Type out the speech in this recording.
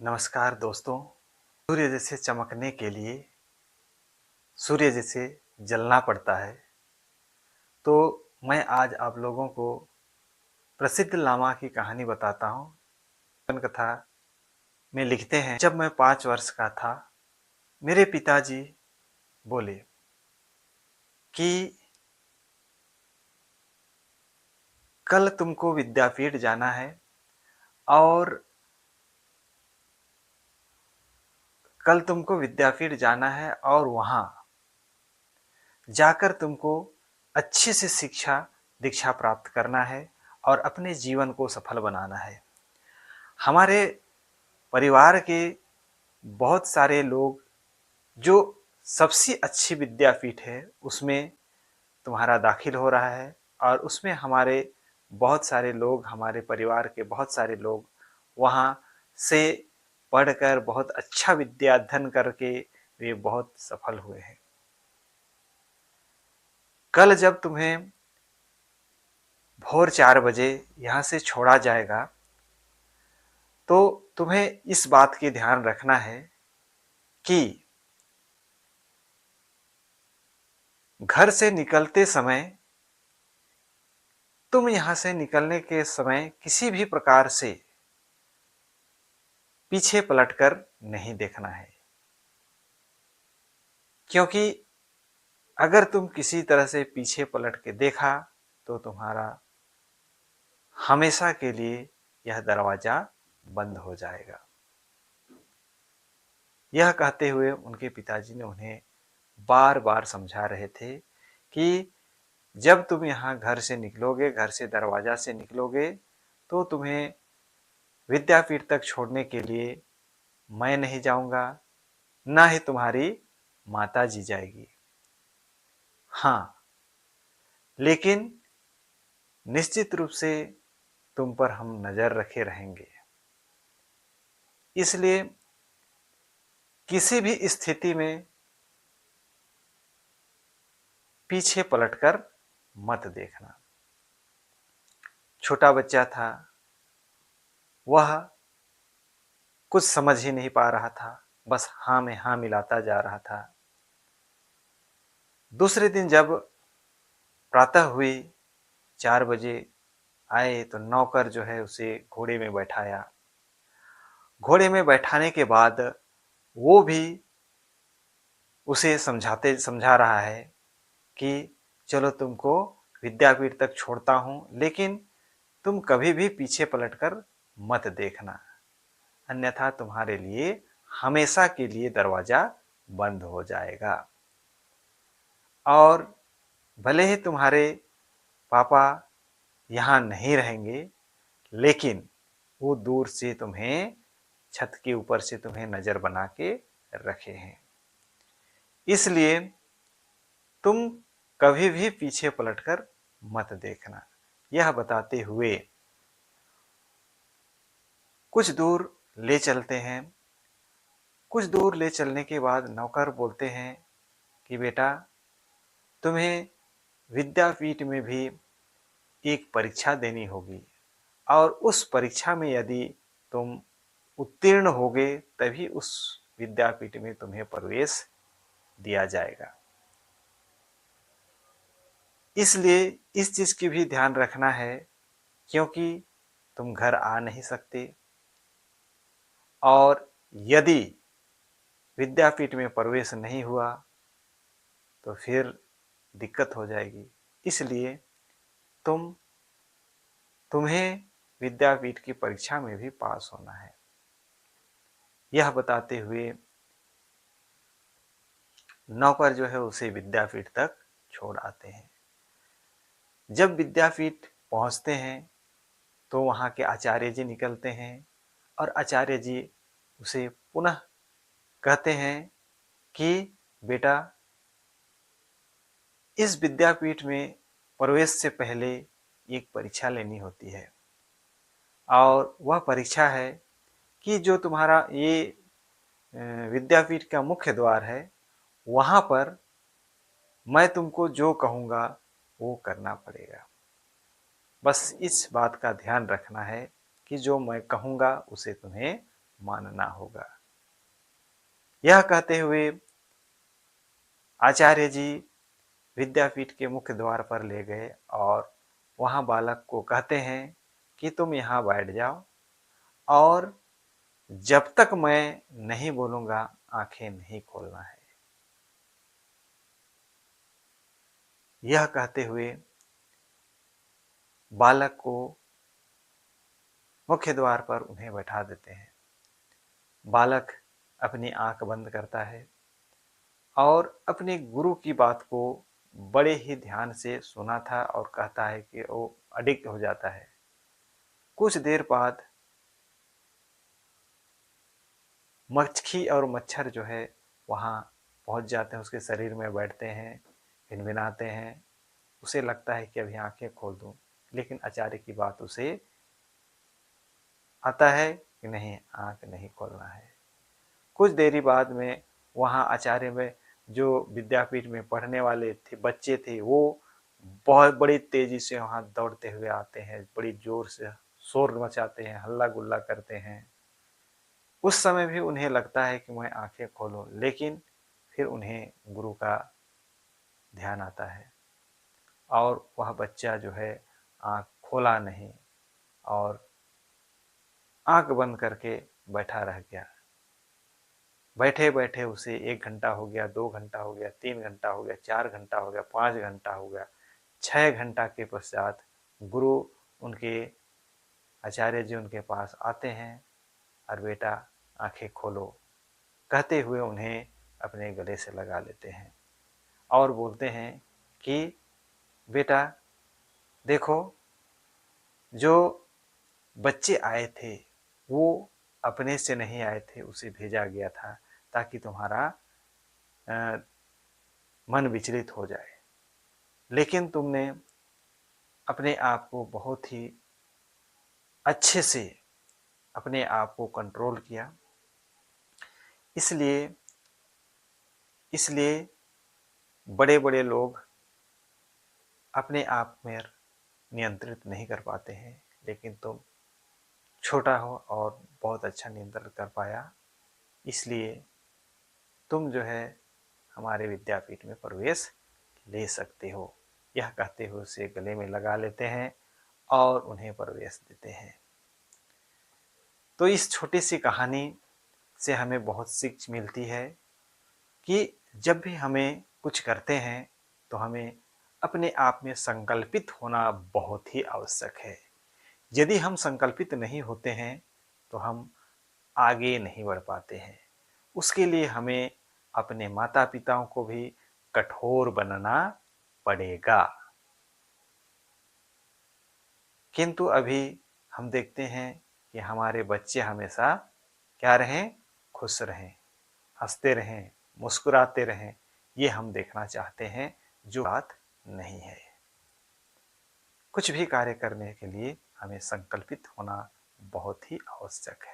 नमस्कार दोस्तों। सूर्य जैसे चमकने के लिए सूर्य जैसे जलना पड़ता है। तो मैं आज आप लोगों को प्रसिद्ध लामा की कहानी बताता हूँ। जीवन कथा में लिखते हैं, जब मैं 5 वर्ष का था मेरे पिताजी बोले कि कल तुमको विद्यापीठ जाना है और कल तुमको विद्यापीठ जाना है और वहाँ जाकर तुमको अच्छे से शिक्षा दीक्षा प्राप्त करना है और अपने जीवन को सफल बनाना है। हमारे परिवार के बहुत सारे लोग, जो सबसे अच्छी विद्यापीठ है उसमें तुम्हारा दाखिल हो रहा है और उसमें हमारे बहुत सारे लोग, हमारे परिवार के बहुत सारे लोग वहाँ से पढ़कर बहुत अच्छा विद्या अध्ययन करके वे बहुत सफल हुए हैं। कल जब तुम्हें भोर 4 बजे यहाँ से छोड़ा जाएगा तो तुम्हें इस बात की ध्यान रखना है कि घर से निकलते समय, तुम यहां से निकलने के समय किसी भी प्रकार से पीछे पलटकर नहीं देखना है, क्योंकि अगर तुम किसी तरह से पीछे पलट के देखा तो तुम्हारा हमेशा के लिए यह दरवाजा बंद हो जाएगा। यह कहते हुए उनके पिताजी ने उन्हें बार बार समझा रहे थे कि जब तुम यहाँ घर से निकलोगे, घर से दरवाजा से निकलोगे, तो तुम्हें विद्यापीठ तक छोड़ने के लिए मैं नहीं जाऊंगा, ना ही तुम्हारी माता जी जाएगी। हाँ, लेकिन निश्चित रूप से तुम पर हम नजर रखे रहेंगे, इसलिए किसी भी स्थिति में पीछे पलटकर मत देखना। छोटा बच्चा था, वह कुछ समझ ही नहीं पा रहा था, बस हाँ में हाँ मिलाता जा रहा था। दूसरे दिन जब प्रातः हुई 4 बजे आए तो नौकर जो है उसे घोड़े में बैठाया। घोड़े में बैठाने के बाद वो भी उसे समझा रहा है कि चलो तुमको विद्यापीठ तक छोड़ता हूं, लेकिन तुम कभी भी पीछे पलटकर मत देखना, अन्यथा तुम्हारे लिए हमेशा के लिए दरवाजा बंद हो जाएगा। और भले ही तुम्हारे पापा यहाँ नहीं रहेंगे, लेकिन वो दूर से तुम्हें, छत के ऊपर से तुम्हें नजर बना के रखे हैं, इसलिए तुम कभी भी पीछे पलटकर मत देखना। यह बताते हुए कुछ दूर ले चलते हैं। कुछ दूर ले चलने के बाद नौकर बोलते हैं कि बेटा, तुम्हें विद्यापीठ में भी एक परीक्षा देनी होगी और उस परीक्षा में यदि तुम उत्तीर्ण होगे तभी उस विद्यापीठ में तुम्हें प्रवेश दिया जाएगा। इसलिए इस चीज की भी ध्यान रखना है, क्योंकि तुम घर आ नहीं सकते और यदि विद्यापीठ में प्रवेश नहीं हुआ तो फिर दिक्कत हो जाएगी। इसलिए तुम्हें विद्यापीठ की परीक्षा में भी पास होना है। यह बताते हुए नौकर जो है उसे विद्यापीठ तक छोड़ आते हैं। जब विद्यापीठ पहुंचते हैं तो वहां के आचार्य जी निकलते हैं और आचार्य जी उसे पुनः कहते हैं कि बेटा, इस विद्यापीठ में प्रवेश से पहले एक परीक्षा लेनी होती है और वह परीक्षा है कि जो तुम्हारा ये विद्यापीठ का मुख्य द्वार है, वहां पर मैं तुमको जो कहूँगा वो करना पड़ेगा। बस इस बात का ध्यान रखना है कि जो मैं कहूँगा उसे तुम्हें मानना होगा। यह कहते हुए आचार्य जी विद्यापीठ के मुख्य द्वार पर ले गए और वहां बालक को कहते हैं कि तुम यहाँ बैठ जाओ और जब तक मैं नहीं बोलूंगा आंखें नहीं खोलना है। यह कहते हुए बालक को मुख्य द्वार पर उन्हें बैठा देते हैं। बालक अपनी आंख बंद करता है और अपने गुरु की बात को बड़े ही ध्यान से सुना था और कहता है कि वो अडिक्ट हो जाता है। कुछ देर बाद मक्खी और मच्छर जो है वहाँ पहुँच जाते हैं, उसके शरीर में बैठते हैं, भिनभिनाते हैं। उसे लगता है कि अभी आंखें खोल दूं, लेकिन आचार्य की बात उसे आता है कि नहीं, आंख नहीं खोलना है। कुछ देरी बाद में वहाँ आचार्य में जो विद्यापीठ में पढ़ने वाले थे, बच्चे थे, वो बहुत बड़ी तेजी से वहाँ दौड़ते हुए आते हैं, बड़ी जोर से शोर मचाते हैं, हल्ला गुल्ला करते हैं। उस समय भी उन्हें लगता है कि मैं आंखें खोलूं, लेकिन फिर उन्हें गुरु का ध्यान आता है और वह बच्चा जो है आंख खोला नहीं और आंख बंद करके बैठा रह गया। बैठे बैठे उसे 1 घंटा हो गया, 2 घंटा हो गया, 3 घंटा हो गया, 4 घंटा हो गया, 5 घंटा हो गया। 6 घंटा के पश्चात गुरु उनके आचार्य जी उनके पास आते हैं और बेटा आंखें खोलो कहते हुए उन्हें अपने गले से लगा लेते हैं और बोलते हैं कि बेटा देखो, जो बच्चे आए थे वो अपने से नहीं आए थे, उसे भेजा गया था ताकि तुम्हारा मन विचलित हो जाए, लेकिन तुमने अपने आप को बहुत ही अच्छे से अपने आप को कंट्रोल किया। इसलिए इसलिए बड़े बड़े लोग अपने आप में नियंत्रित नहीं कर पाते हैं, लेकिन तुम छोटा हो और बहुत अच्छा नियंत्रण कर पाया, इसलिए तुम जो है हमारे विद्यापीठ में प्रवेश ले सकते हो। यह कहते हुए उसे गले में लगा लेते हैं और उन्हें प्रवेश देते हैं। तो इस छोटी सी कहानी से हमें बहुत सीख मिलती है कि जब भी हमें कुछ करते हैं तो हमें अपने आप में संकल्पित होना बहुत ही आवश्यक है। यदि हम संकल्पित नहीं होते हैं तो हम आगे नहीं बढ़ पाते हैं। उसके लिए हमें अपने माता पिताओं को भी कठोर बनना पड़ेगा। किंतु अभी हम देखते हैं कि हमारे बच्चे हमेशा क्या रहें, खुश रहें, हंसते रहें, मुस्कुराते रहें, ये हम देखना चाहते हैं, जो बात नहीं है। कुछ भी कार्य करने के लिए हमें संकल्पित होना बहुत ही आवश्यक है।